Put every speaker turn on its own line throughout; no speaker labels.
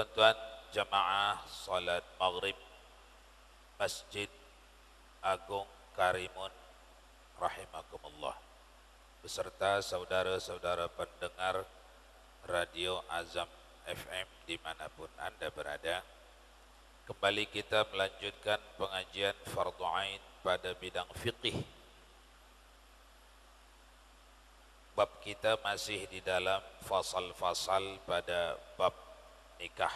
Tuan-tuan jamaah salat maghrib Masjid Agung Karimun rahimakumullah, beserta saudara-saudara pendengar Radio Azam FM dimanapun Anda berada. Kembali kita melanjutkan pengajian Fardhu Ain pada bidang fiqih. Bab kita masih di dalam fasal-fasal pada bab nikah.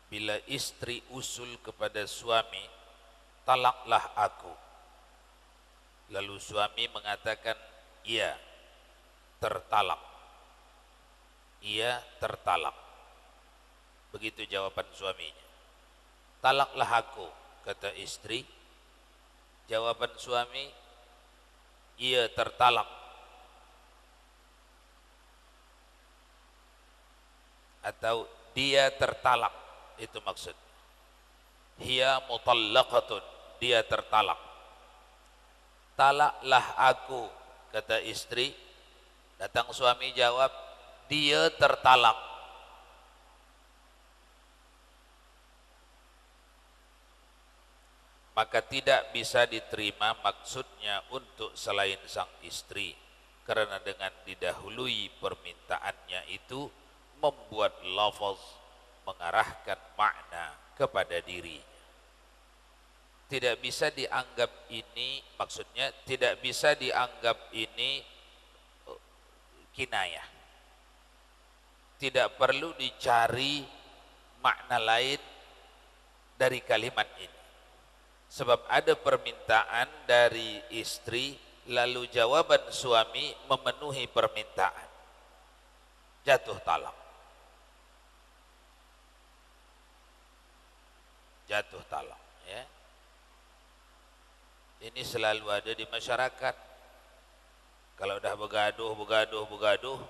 Bila istri usul kepada suami, talaklah aku. Lalu suami mengatakan, iya, tertalak. Ia tertalak. Begitu jawaban suaminya. Talaklah aku, kata istri. Jawaban suami, ia tertalak. Atau dia tertalak, itu maksud. Hiya mutallaqatun, dia tertalak. Talaklah aku, kata istri. Datang suami jawab, dia tertalak. Maka tidak bisa diterima maksudnya untuk selain sang istri, karena dengan didahului permintaannya itu membuat lafaz mengarahkan makna kepada dirinya. Tidak bisa dianggap ini, maksudnya tidak bisa dianggap ini kinayah. Tidak perlu dicari makna lain dari kalimat ini. Sebab ada permintaan dari istri, lalu jawaban suami memenuhi permintaan. Jatuh talak. Jatuh talak, ya. Ini selalu ada di masyarakat. Kalau dah begaduh,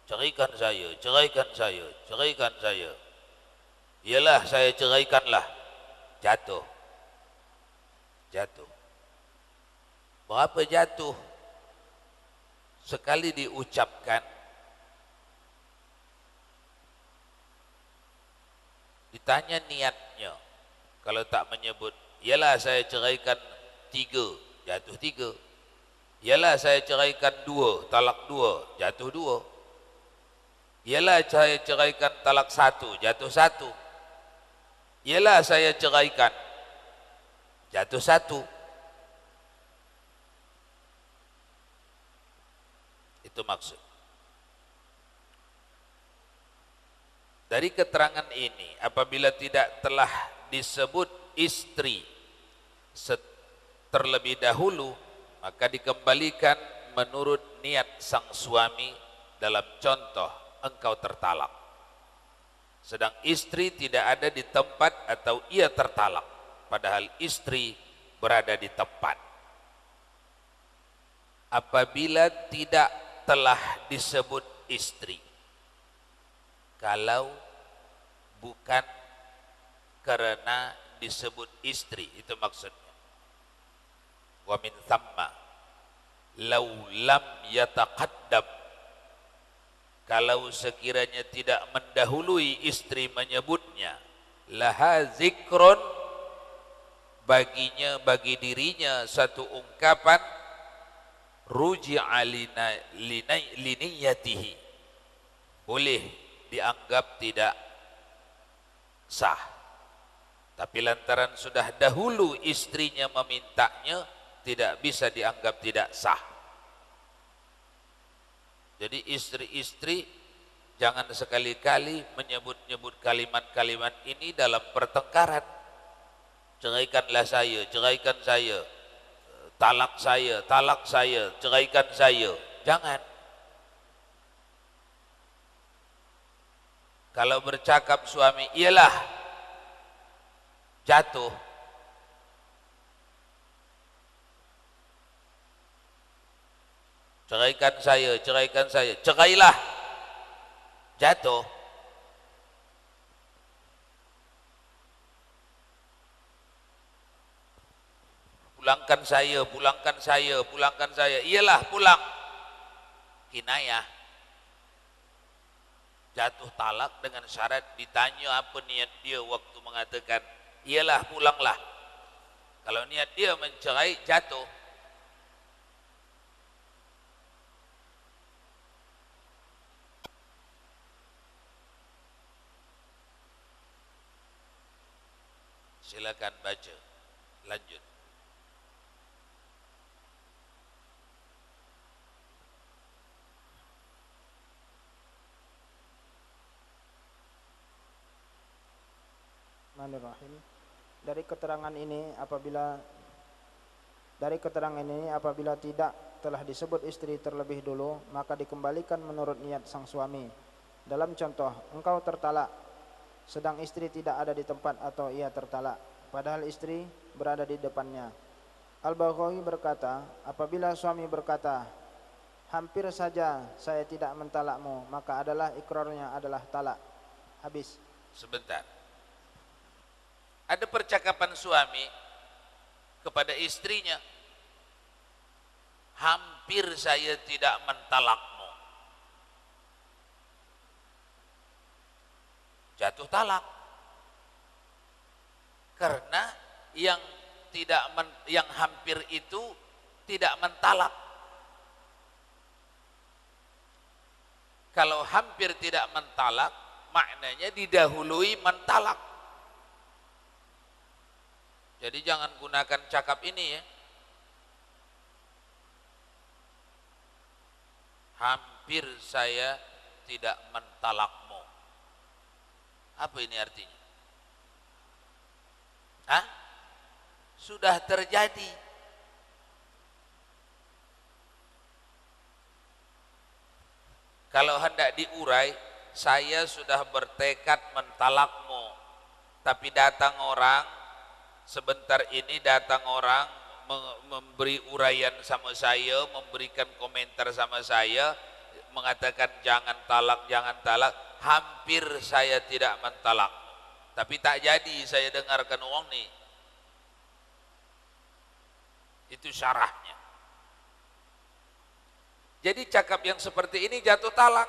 ceraikan saya, ceraikan saya, ceraikan saya. Iyalah, saya ceraikanlah. Jatuh. Jatuh. Berapa jatuh? Sekali diucapkan, ditanya niatnya. Kalau tak menyebut, iyalah saya ceraikan 3, jatuh 3. Iyalah saya ceraikan 2, talak 2, jatuh 2. Iyalah saya ceraikan talak 1, jatuh 1. Iyalah saya ceraikan, jatuh 1. Itu maksud. Dari keterangan ini, apabila tidak telah disebut istri terlebih dahulu, maka dikembalikan menurut niat sang suami. Dalam contoh, engkau tertalak, sedang istri tidak ada di tempat atau ia tertalak, padahal istri berada di tempat. Apabila tidak telah disebut istri, kalau bukan karena disebut istri, itu maksudnya. Wa min thamma law lam yataqaddam, kalau sekiranya tidak mendahului istri menyebutnya, laha zikrun, baginya, bagi dirinya satu ungkapan, ruji'a liniyatihi, boleh dianggap tidak sah. Tapi lantaran sudah dahulu istrinya memintanya, tidak bisa dianggap tidak sah. Jadi istri-istri jangan sekali-kali menyebut-nyebut kalimat-kalimat ini dalam pertengkaran. Ceraikanlah saya, ceraikan saya, talak saya, talak saya, ceraikan saya. Jangan. Kalau bercakap suami, iyalah, jatuh. Ceraikan saya, ceraikan saya, cerailah, jatuh. Pulangkan saya, pulangkan saya, pulangkan saya. Iyalah, pulang. kinayah, jatuh talak dengan syarat ditanya apa niat dia waktu mengatakan iyalah pulanglah. Kalau niat dia mencerai, jatuh. Silakan baca, lanjut.
Bismillahirrahmanirrahim. Dari keterangan ini apabila tidak telah disebut istri terlebih dulu, maka dikembalikan menurut niat sang suami. Dalam contoh, engkau tertalak, sedang istri tidak ada di tempat atau ia tertalak, padahal istri berada di depannya. Al-Baghawi berkata, apabila suami berkata, hampir saja saya tidak mentalakmu, maka adalah ikrarnya adalah talak. Habis.
Sebentar. Ada percakapan suami kepada istrinya, hampir saya tidak mentalakmu. Jatuh talak. Karena yang hampir itu tidak mentalak. Kalau hampir tidak mentalak, maknanya didahului mentalak. Jadi jangan gunakan cakap ini ya. Hampir saya tidak mentalakmu. Apa ini artinya? Hah? Sudah terjadi. Kalau hendak diurai, saya sudah bertekad mentalakmu, tapi datang orang, sebentar ini datang orang memberi uraian sama saya, memberikan komentar sama saya, mengatakan jangan talak, hampir saya tidak mentalak, tapi tak jadi saya dengarkan uang nih. Itu syarahnya. Jadi cakap yang seperti ini jatuh talak.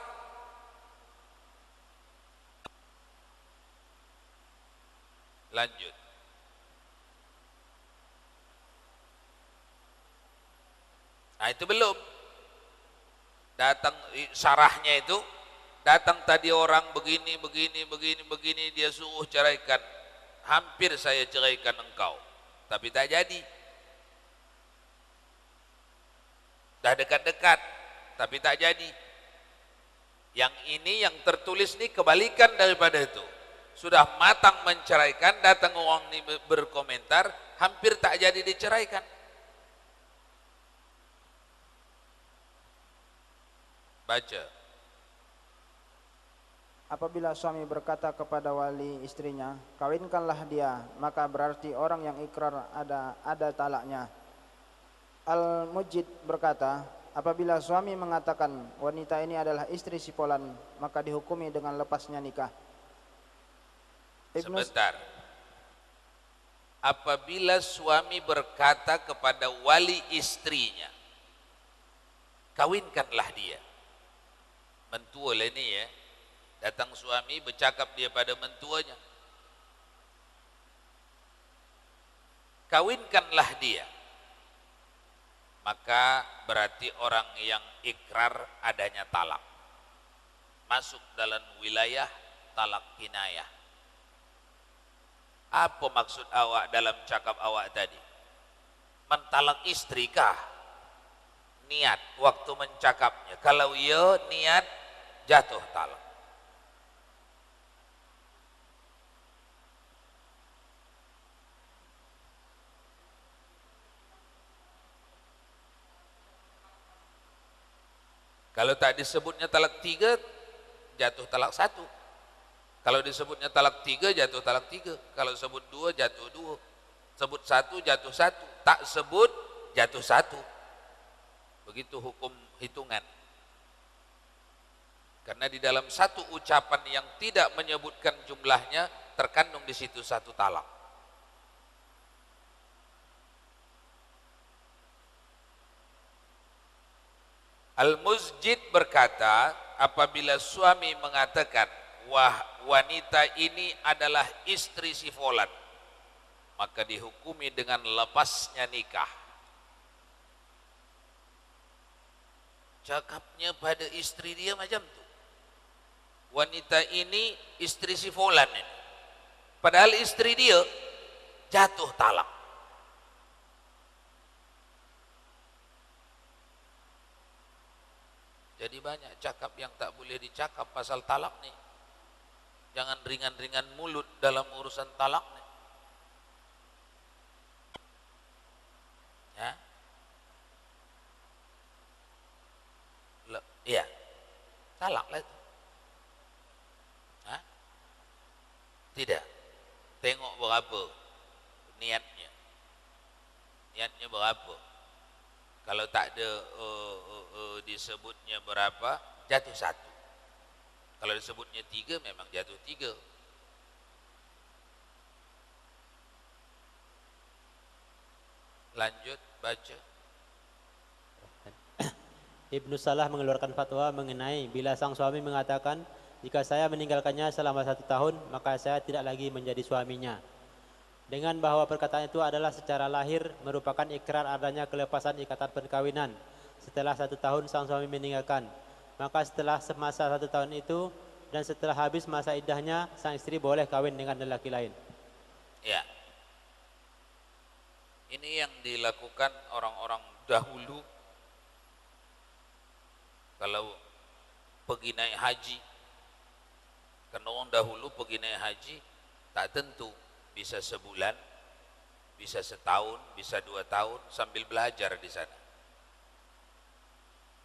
Lanjut. Nah itu belum. Datang syarahnya itu, datang tadi orang begini, dia suruh ceraikan. Hampir saya ceraikan engkau, tapi tak jadi. Dah dekat-dekat, tapi tak jadi. Yang ini yang tertulis ini kebalikan daripada itu. Sudah matang menceraikan, datang orang ini berkomentar, hampir tak jadi diceraikan. Baca.
Apabila suami berkata kepada wali istrinya, kawinkanlah dia, maka berarti orang yang ikrar ada talaknya. Al-Mujid berkata, apabila suami mengatakan wanita ini adalah istri si Fulan, maka dihukumi dengan lepasnya nikah.
Sebentar. Apabila suami berkata kepada wali istrinya, kawinkanlah dia. Mentua lah ini ya. Datang suami bercakap dia pada mentuanya, kawinkanlah dia. Maka berarti orang yang ikrar adanya talak, masuk dalam wilayah talak kinayah. Apa maksud awak dalam cakap awak tadi? Mentalak istri kah? Niat waktu mencakapnya. Kalau iya niat, jatuh talak. Kalau tak disebutnya talak 3, jatuh talak 1. Kalau disebutnya talak 3, jatuh talak 3. Kalau sebut 2, jatuh 2. Sebut 1, jatuh 1. Tak sebut, jatuh 1. Begitu hukum hitungan. Karena di dalam satu ucapan yang tidak menyebutkan jumlahnya, terkandung di situ satu talak. Al-Muzjid berkata, apabila suami mengatakan, wah wanita ini adalah istri si fulan, maka dihukumi dengan lepasnya nikah. Cakapnya pada istri dia macam tu. Wanita ini istri si fulan ini. Padahal istri dia jatuh talak. Jadi banyak cakap yang tak boleh dicakap pasal talak nih. Jangan ringan-ringan mulut dalam urusan talak nih. Ya. Iya. Talak lah itu. Hah? Tidak. Tengok berapa niatnya. Niatnya berapa. Kalau tak ada disebutnya berapa, jatuh satu. Kalau disebutnya tiga, memang jatuh tiga. Lanjut baca.
Ibnu Salah mengeluarkan fatwa mengenai bila sang suami mengatakan, jika saya meninggalkannya selama 1 tahun, maka saya tidak lagi menjadi suaminya. Dengan bahwa perkataan itu adalah secara lahir merupakan ikrar adanya kelepasan ikatan perkawinan. Setelah 1 tahun sang suami meninggalkan, maka setelah semasa 1 tahun itu dan setelah habis masa iddahnya, sang istri boleh kawin dengan lelaki lain.
Ya. Ini yang dilakukan orang-orang dahulu kalau pergi naik haji. Karena orang dahulu pergi naik haji tak tentu, bisa sebulan, bisa setahun, bisa 2 tahun sambil belajar di sana.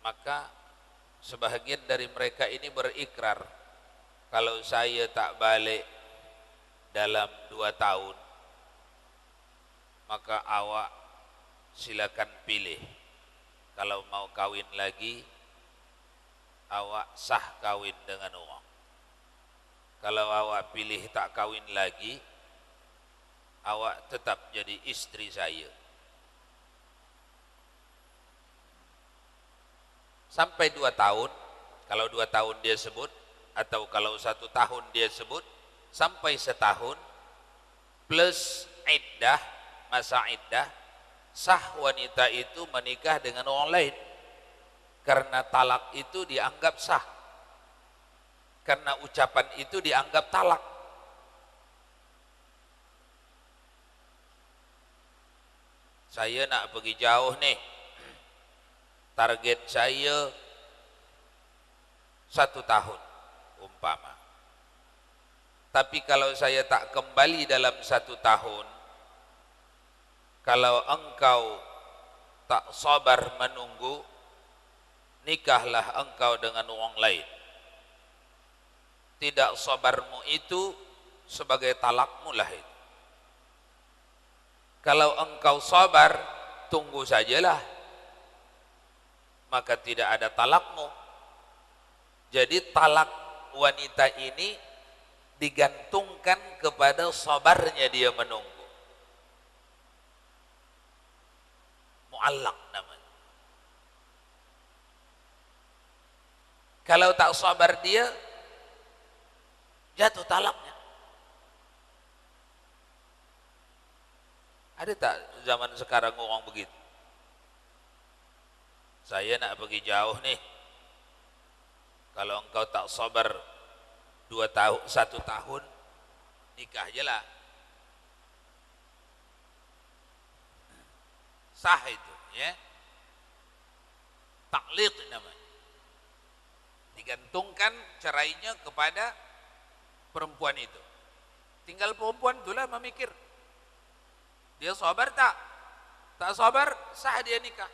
Maka sebahagian dari mereka ini berikrar, kalau saya tak balik dalam 2 tahun, maka awak silakan pilih. Kalau mau kawin lagi, awak sah kawin dengan orang. Kalau awak pilih tak kawin lagi, awak tetap jadi istri saya. Sampai 2 tahun, kalau 2 tahun dia sebut, atau kalau 1 tahun dia sebut, sampai setahun, plus iddah, masa iddah, sah wanita itu menikah dengan orang lain. Karena talak itu dianggap sah. Karena ucapan itu dianggap talak. Saya nak pergi jauh nih. Target saya 1 tahun umpama. Tapi kalau saya tak kembali dalam 1 tahun, kalau engkau tak sabar menunggu, nikahlah engkau dengan orang lain. Tidak sabarmu itu sebagai talakmu lah itu. Kalau engkau sabar, tunggu sajalah, maka tidak ada talakmu. Jadi talak wanita ini digantungkan kepada sabarnya dia menunggu. Mu'allaq namanya. Kalau tak sabar dia, jatuh talaknya. Ada tak zaman sekarang orang begitu? Saya nak pergi jauh nih. Kalau engkau tak sabar 2 tahun, 1 tahun, nikah je lah. Sah itu, ya. Takliq namanya. Digantungkan cerainya kepada perempuan itu. Tinggal perempuan itulah memikir. Dia sabar tak? Tak sabar, sah dia nikah.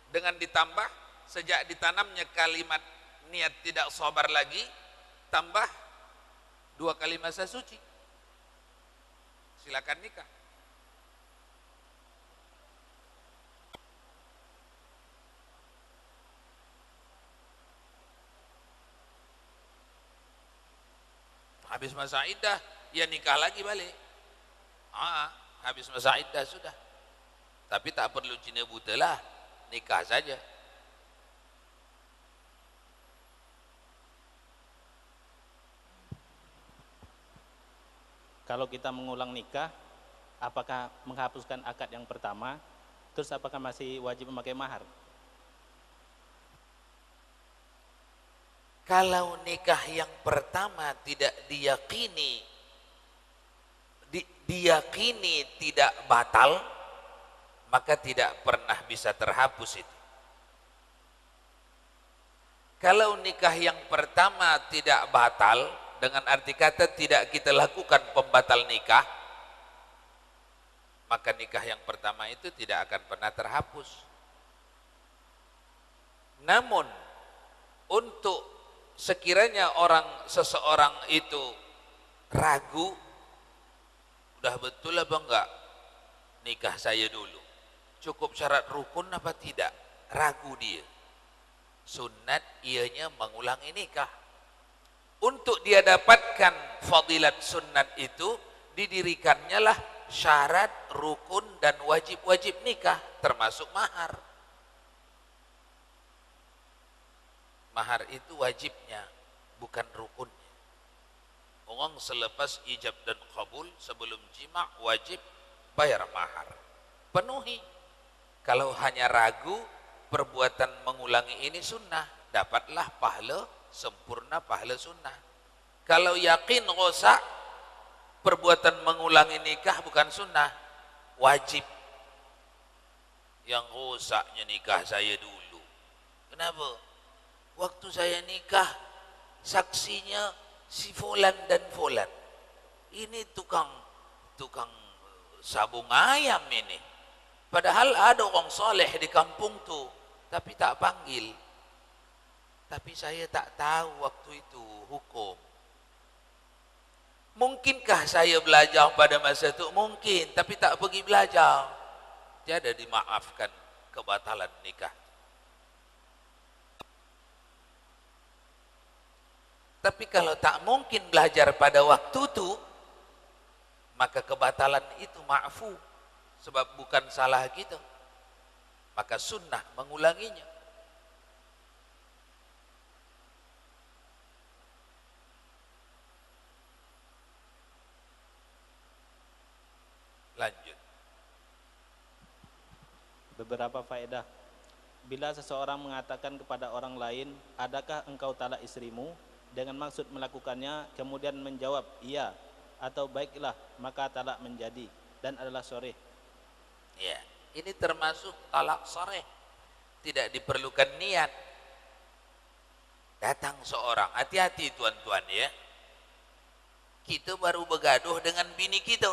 Dengan ditambah, sejak ditanamnya kalimat niat tidak sabar lagi, tambah 2 kali masa suci. Silakan nikah. Habis masa iddah, ya nikah lagi balik. Habis masa iddah sudah. Tapi tak perlu cina buta lah, nikah saja.
kalau kita mengulang nikah, apakah menghapuskan akad yang pertama, terus apakah masih wajib memakai mahar?
Kalau nikah yang pertama tidak diyakini tidak batal, maka tidak pernah bisa terhapus itu. Kalau nikah yang pertama tidak batal, dengan arti kata tidak kita lakukan pembatal nikah, maka nikah yang pertama itu tidak akan pernah terhapus. Namun untuk sekiranya seseorang itu ragu, udah betul apa enggak nikah saya dulu, cukup syarat rukun apa tidak, ragu dia, sunat ianya mengulangi nikah. Untuk dia dapatkan fadilat sunat itu, didirikannya lah syarat, rukun dan wajib-wajib nikah, termasuk mahar. Mahar itu wajibnya, bukan rukunnya. Orang selepas ijab dan kabul, sebelum jima' wajib bayar mahar, penuhi. Kalau hanya ragu, perbuatan mengulangi ini sunnah, dapatlah pahala sempurna, pahala sunnah. Kalau yakin rosak, perbuatan mengulangi nikah bukan sunnah, wajib. Yang rusaknya nikah saya dulu, kenapa? Waktu saya nikah, saksinya si Fulan dan Fulan. Ini tukang sabung ayam ini. Padahal ada orang soleh di kampung tuh, tapi tak panggil. Tapi saya tak tahu waktu itu hukum. Mungkinkah saya belajar pada masa itu? Mungkin, tapi tak pergi belajar. Tiada dimaafkan kebatalan nikah. Tapi kalau tak mungkin belajar pada waktu itu, maka kebatalan itu ma'fu, sebab bukan salah kita. Maka sunnah mengulanginya. Lanjut.
Beberapa faedah. Bila seseorang mengatakan kepada orang lain, adakah engkau talak istrimu? Dengan maksud melakukannya, kemudian menjawab iya atau baiklah, maka talak menjadi dan adalah sharih.
Ya, ini termasuk talak sharih. Tidak diperlukan niat. Datang seorang, hati-hati tuan-tuan ya. Kita baru bergaduh dengan bini kita.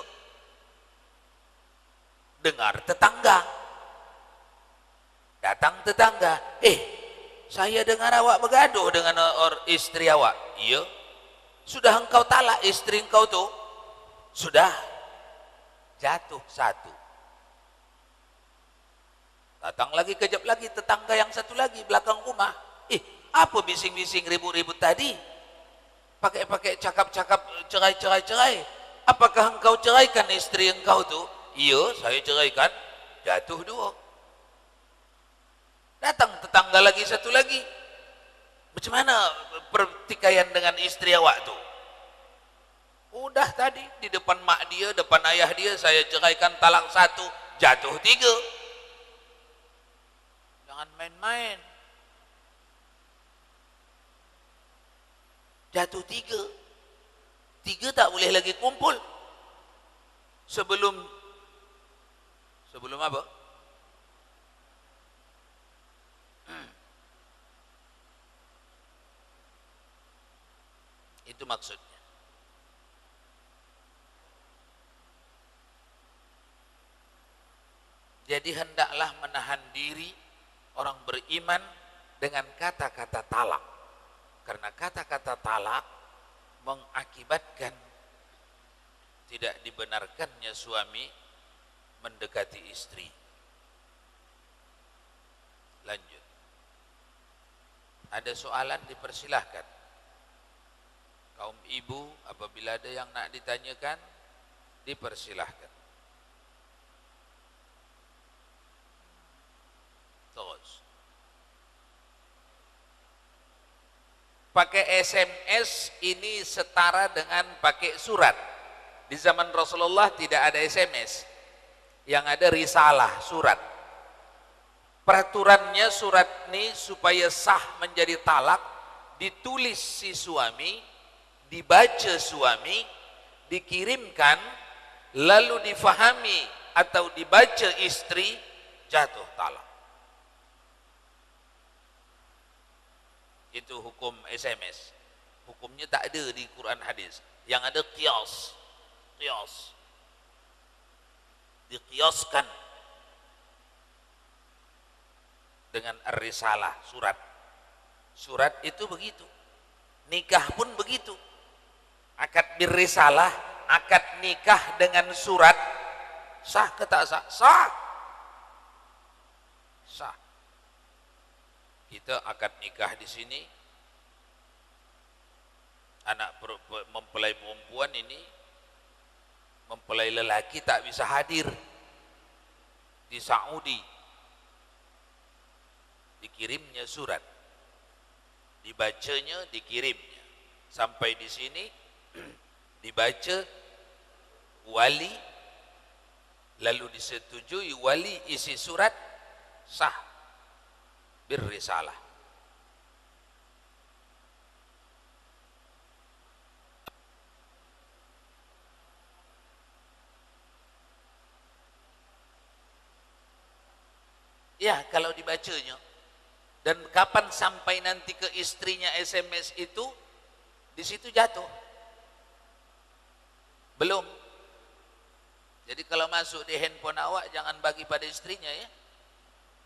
Dengar tetangga. Datang tetangga, saya dengar awak bergaduh dengan istri awak. Iya. Sudah engkau talak istri engkau tuh? Sudah. Jatuh satu. Datang lagi, kejap lagi tetangga yang satu lagi belakang rumah. Apa bising-bising ribut-ribut tadi? Pakai cakap-cakap cerai. Apakah engkau ceraikan istri engkau tuh? Iya, saya ceraikan. Jatuh dua. Datang tetangga lagi satu lagi. Macam mana pertikaian dengan istri awak tu? Udah tadi di depan mak dia, depan ayah dia, saya ceraikan talak satu, jatuh tiga. Jangan main-main. Jatuh tiga. Tiga tak boleh lagi kumpul. Sebelum apa? Itu maksudnya. Jadi hendaklah menahan diri orang beriman dengan kata-kata talak. Karena kata-kata talak mengakibatkan tidak dibenarkannya suami mendekati istri. Lanjut. Ada soalan, dipersilahkan. Kaum ibu apabila ada yang nak ditanyakan, dipersilahkan. Terus. Pakai SMS ini setara dengan pakai surat. Di zaman Rasulullah tidak ada SMS, yang ada risalah, surat. Peraturannya surat ini supaya sah menjadi talak, ditulis si suami, dibaca suami, dikirimkan, lalu difahami atau dibaca istri, jatuh talak. Itu hukum SMS. Hukumnya tak ada di Quran hadis. Yang ada qiyas. Qiyas. Diqiyaskan dengan ar-risalah, surat. Surat itu begitu. Nikah pun begitu. Akad bir-risalah, akad nikah dengan surat, sah ke tak sah? Sah. Sah. Kita akad nikah di sini, anak mempelai perempuan ini, mempelai lelaki tak bisa hadir di Saudi. Dikirimnya surat, dibacanya, dikirimnya. Sampai di sini dibaca wali, lalu disetujui wali isi surat, sah bir-risalah. Ya, kalau dibacanya. Dan kapan sampai nanti ke istrinya SMS itu, di situ jatuh. Belum. Jadi kalau masuk di handphone awak, jangan bagi pada istrinya ya.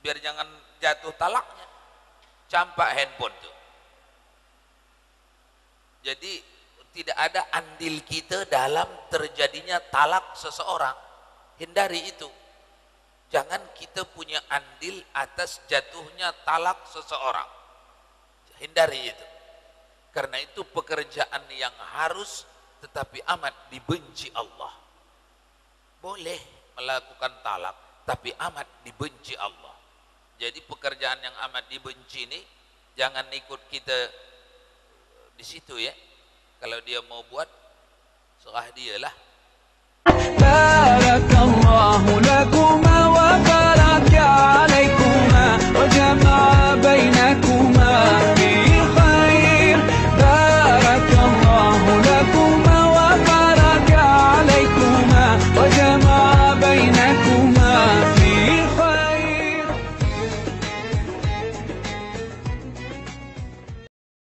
Biar jangan jatuh talaknya. Campak handphone tuh. Jadi tidak ada andil kita dalam terjadinya talak seseorang. Hindari itu. Jangan kita punya andil atas jatuhnya talak seseorang. Hindari itu. Karena itu pekerjaan yang harus tetapi amat dibenci Allah. Boleh melakukan talak tapi amat dibenci Allah. Jadi pekerjaan yang amat dibenci ini jangan ikut kita di situ ya. Kalau dia mau buat, serah dia lah.